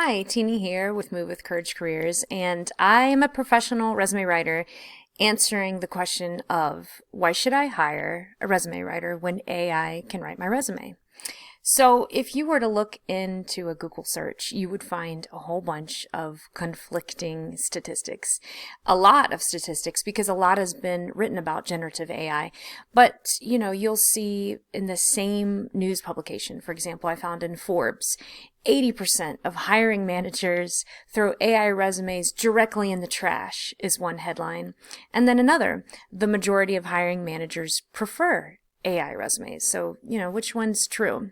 Hi, Teeny here with Move with Courage Careers, and I am a professional resume writer answering the question of why should I hire a resume writer when AI can write my resume? So if you were to look into a Google search, you would find a whole bunch of conflicting statistics. A lot of statistics because a lot has been written about generative AI. But, you'll see in the same news publication, for example, I found in Forbes, 80% of hiring managers throw AI resumes directly in the trash is one headline. And then another, the majority of hiring managers prefer AI resumes. So, which one's true?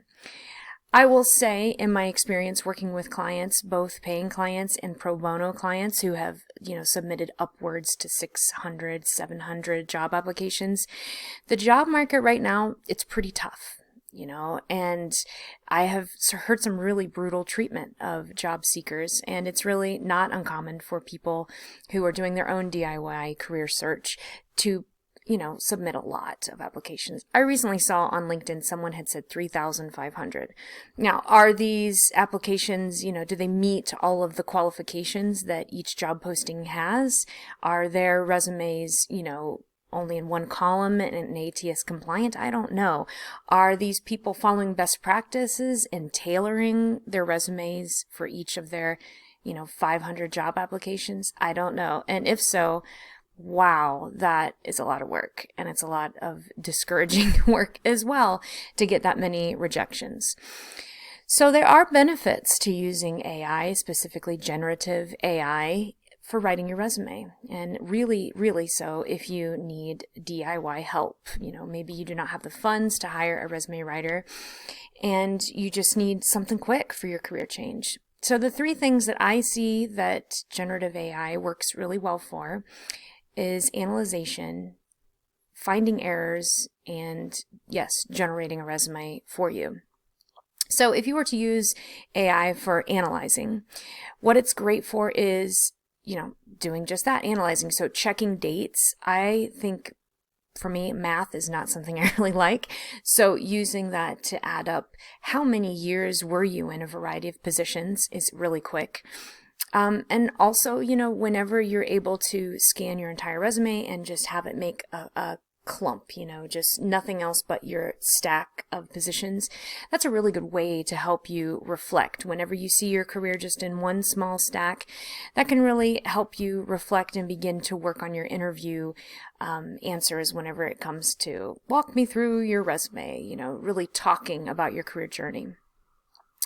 I will say, in my experience working with clients, both paying clients and pro bono clients who have, submitted upwards to 600, 700 job applications, the job market right now, it's pretty tough, and I have heard some really brutal treatment of job seekers, and it's really not uncommon for people who are doing their own DIY career search to submit a lot of applications. I recently saw on LinkedIn someone had said 3,500. Now, are these applications, do they meet all of the qualifications that each job posting has? Are their resumes, only in one column and ATS compliant? I don't know. Are these people following best practices and tailoring their resumes for each of their, 500 job applications? I don't know. And if so, wow, that is a lot of work, and it's a lot of discouraging work as well to get that many rejections. So there are benefits to using AI, specifically generative AI, for writing your resume, and really, really so if you need DIY help. Maybe you do not have the funds to hire a resume writer, and you just need something quick for your career change. So the three things that I see that generative AI works really well for is analyzation, finding errors, and yes, generating a resume for you. So if you were to use AI for analyzing, what it's great for is, doing just that, analyzing. So checking dates. I think for me, math is not something I really like. So using that to add up how many years were you in a variety of positions is really quick. And also, whenever you're able to scan your entire resume and just have it make a clump, just nothing else but your stack of positions, that's a really good way to help you reflect. Whenever you see your career just in one small stack, that can really help you reflect and begin to work on your interview answers whenever it comes to walk me through your resume, really talking about your career journey.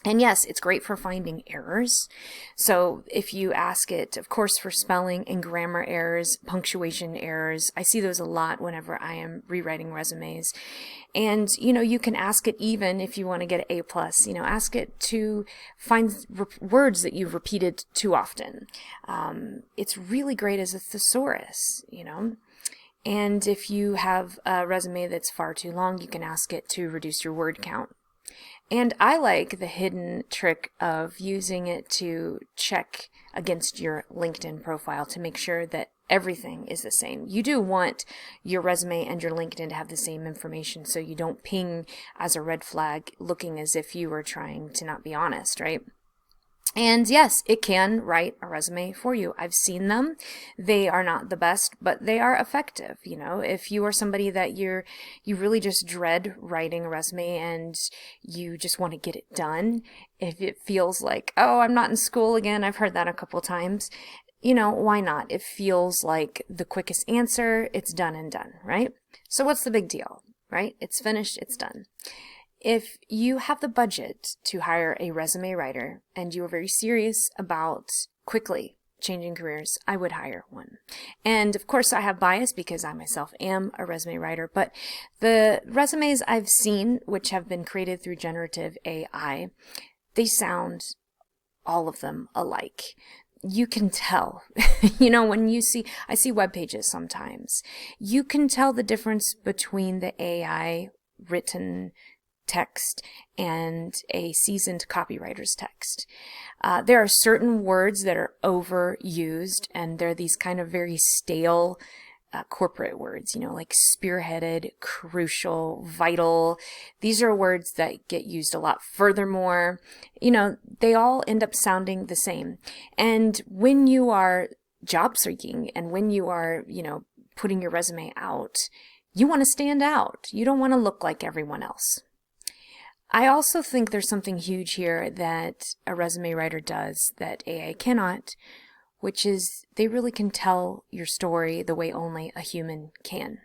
And yes, it's great for finding errors. So if you ask it, of course, for spelling and grammar errors, punctuation errors, I see those a lot whenever I am rewriting resumes. And, you can ask it even if you want to get an A+, ask it to find words that you've repeated too often. It's really great as a thesaurus, And if you have a resume that's far too long, you can ask it to reduce your word count. And I like the hidden trick of using it to check against your LinkedIn profile to make sure that everything is the same. You do want your resume and your LinkedIn to have the same information so you don't ping as a red flag looking as if you were trying to not be honest, right? And yes, it can write a resume for you. I've seen them. They are not the best, but they are effective. If you are somebody that you really just dread writing a resume and you just want to get it done, if it feels like, oh, I'm not in school again, I've heard that a couple times, why not? It feels like the quickest answer. It's done and done, right? So what's the big deal, right? It's finished, it's done. If you have the budget to hire a resume writer and you are very serious about quickly changing careers, I would hire one. And of course I have bias because I myself am a resume writer, but the resumes I've seen, which have been created through generative AI, they sound all of them alike. You can tell, when I see web pages sometimes, you can tell the difference between the AI written text and a seasoned copywriter's text. There are certain words that are overused, and they're these kind of very stale corporate words, like spearheaded, crucial, vital. These are words that get used a lot. Furthermore, they all end up sounding the same. And when you are job seeking and when you are, putting your resume out, you want to stand out. You don't want to look like everyone else. I also think there's something huge here that a resume writer does that AI cannot, which is they really can tell your story the way only a human can.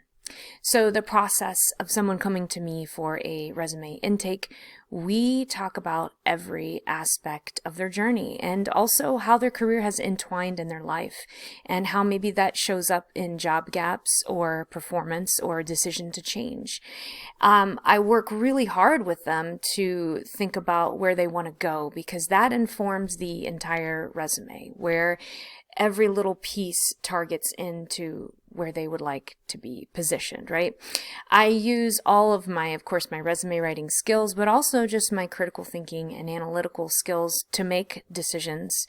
So the process of someone coming to me for a resume intake, we talk about every aspect of their journey and also how their career has entwined in their life and how maybe that shows up in job gaps or performance or decision to change. I work really hard with them to think about where they want to go because that informs the entire resume, where every little piece targets into where they would like to be positioned, right? I use all of of course, my resume writing skills, but also just my critical thinking and analytical skills to make decisions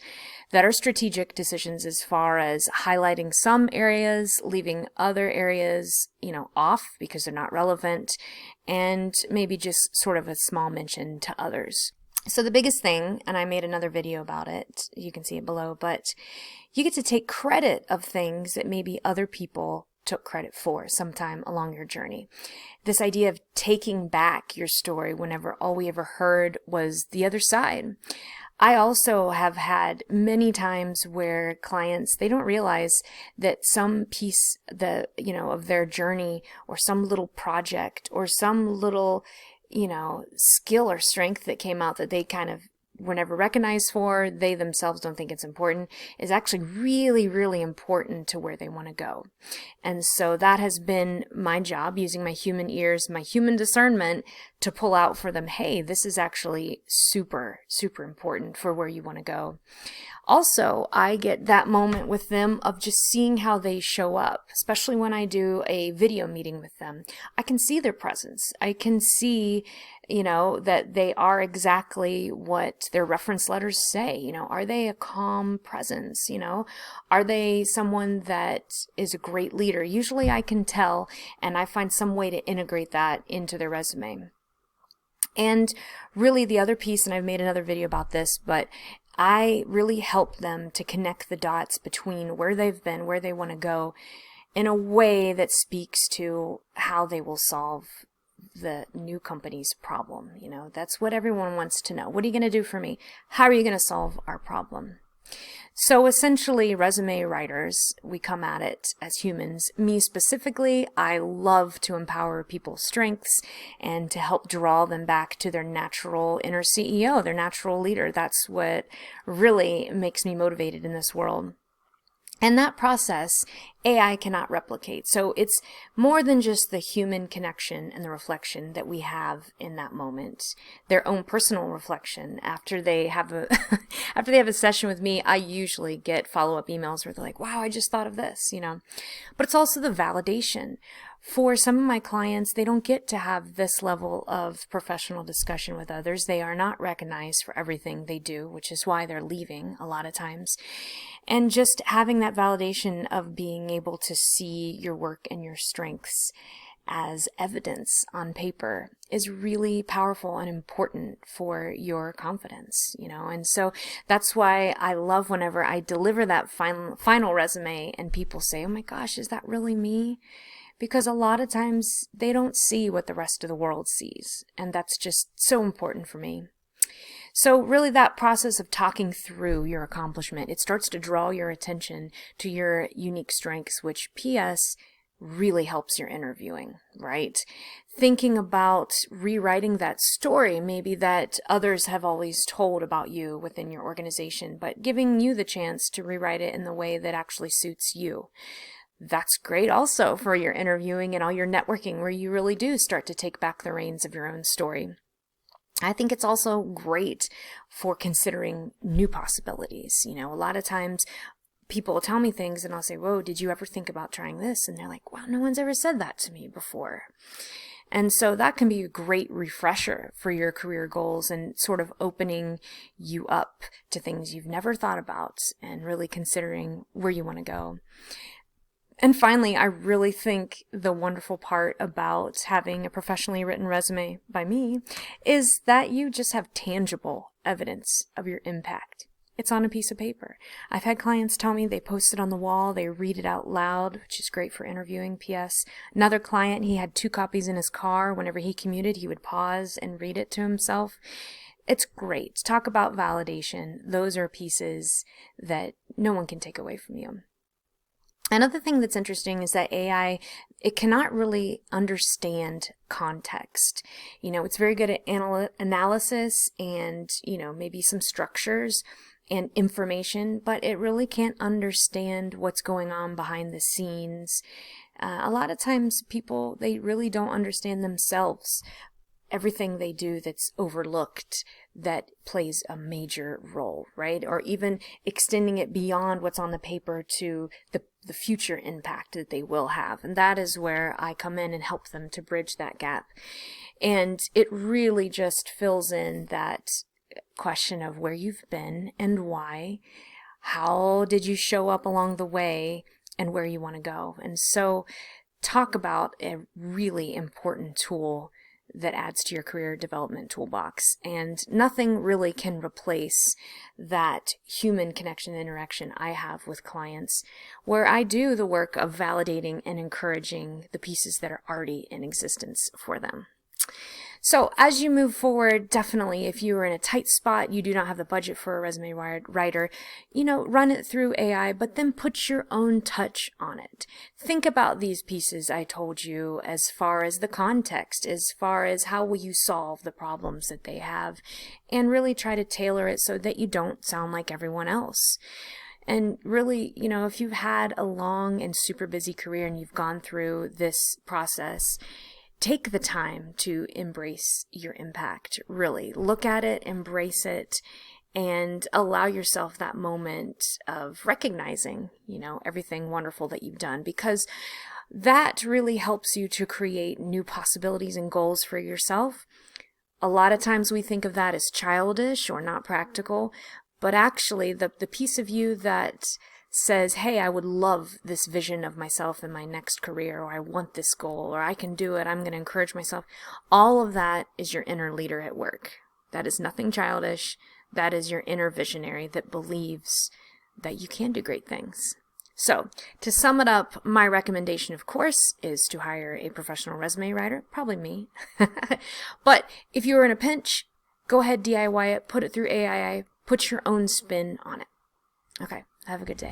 that are strategic decisions as far as highlighting some areas, leaving other areas, off because they're not relevant, and maybe just sort of a small mention to others. So the biggest thing, and I made another video about it, you can see it below, but you get to take credit of things that maybe other people took credit for sometime along your journey. This idea of taking back your story whenever all we ever heard was the other side. I also have had many times where clients, they don't realize that some piece of their journey or some little project or some little skill or strength that came out that they kind of were never recognized for, they themselves don't think it's important, is actually really, really important to where they want to go. And so that has been my job, using my human ears, my human discernment to pull out for them, hey, this is actually super, super important for where you want to go. Also, I get that moment with them of just seeing how they show up, especially when I do a video meeting with them. I can see their presence. I can see, that they are exactly what their reference letters say. Are they a calm presence? Are they someone that is a great leader? Usually I can tell, and I find some way to integrate that into their resume. And really the other piece, and I've made another video about this, but I really help them to connect the dots between where they've been, where they want to go, in a way that speaks to how they will solve the new company's problem. That's what everyone wants to know. What are you going to do for me? How are you going to solve our problem? So essentially, resume writers, we come at it as humans. Me specifically, I love to empower people's strengths and to help draw them back to their natural inner CEO, their natural leader. That's what really makes me motivated in this world. And that process, AI cannot replicate. So it's more than just the human connection and the reflection that we have in that moment. Their own personal reflection. After they have a session with me, I usually get follow-up emails where they're like, wow, I just thought of this, But it's also the validation. For some of my clients, they don't get to have this level of professional discussion with others. They are not recognized for everything they do, which is why they're leaving a lot of times. And just having that validation of being able to see your work and your strengths as evidence on paper is really powerful and important for your confidence, and so that's why I love whenever I deliver that final resume and people say, oh my gosh, is that really me? Because a lot of times they don't see what the rest of the world sees, and that's just so important for me. So really that process of talking through your accomplishment, it starts to draw your attention to your unique strengths, which PS really helps your interviewing, right? Thinking about rewriting that story, maybe that others have always told about you within your organization, but giving you the chance to rewrite it in the way that actually suits you. That's great also for your interviewing and all your networking, where you really do start to take back the reins of your own story. I think it's also great for considering new possibilities. A lot of times people will tell me things and I'll say, whoa, did you ever think about trying this? And they're like, wow, no one's ever said that to me before. And so that can be a great refresher for your career goals and sort of opening you up to things you've never thought about and really considering where you want to go. And finally, I really think the wonderful part about having a professionally written resume by me is that you just have tangible evidence of your impact. It's on a piece of paper. I've had clients tell me they post it on the wall, they read it out loud, which is great for interviewing. P.S. Another client, he had 2 copies in his car. Whenever he commuted, he would pause and read it to himself. It's great. Talk about validation. Those are pieces that no one can take away from you. Another thing that's interesting is that AI, it cannot really understand context. It's very good at analysis and, maybe some structures and information, but it really can't understand what's going on behind the scenes. A lot of times people, they really don't understand themselves. Everything they do that's overlooked that plays a major role, right? Or even extending it beyond what's on the paper to the future impact that they will have. And that is where I come in and help them to bridge that gap. And it really just fills in that question of where you've been and why, how did you show up along the way, and where you want to go. And so talk about a really important tool that adds to your career development toolbox. And nothing really can replace that human connection and interaction I have with clients, where I do the work of validating and encouraging the pieces that are already in existence for them. So as you move forward, definitely, if you are in a tight spot, you do not have the budget for a resume writer, run it through AI, but then put your own touch on it. Think about these pieces I told you as far as the context, as far as how will you solve the problems that they have, and really try to tailor it so that you don't sound like everyone else. And really, if you've had a long and super busy career and you've gone through this process, take the time to embrace your impact, really. Look at it, embrace it, and allow yourself that moment of recognizing, everything wonderful that you've done, because that really helps you to create new possibilities and goals for yourself. A lot of times we think of that as childish or not practical, but actually the piece of you that says, hey, I would love this vision of myself in my next career, or I want this goal, or I can do it, I'm going to encourage myself. All of that is your inner leader at work. That is nothing childish. That is your inner visionary that believes that you can do great things. So to sum it up, my recommendation, of course, is to hire a professional resume writer, probably me. But if you're in a pinch, go ahead, DIY it, put it through AI, put your own spin on it. Okay. Have a good day.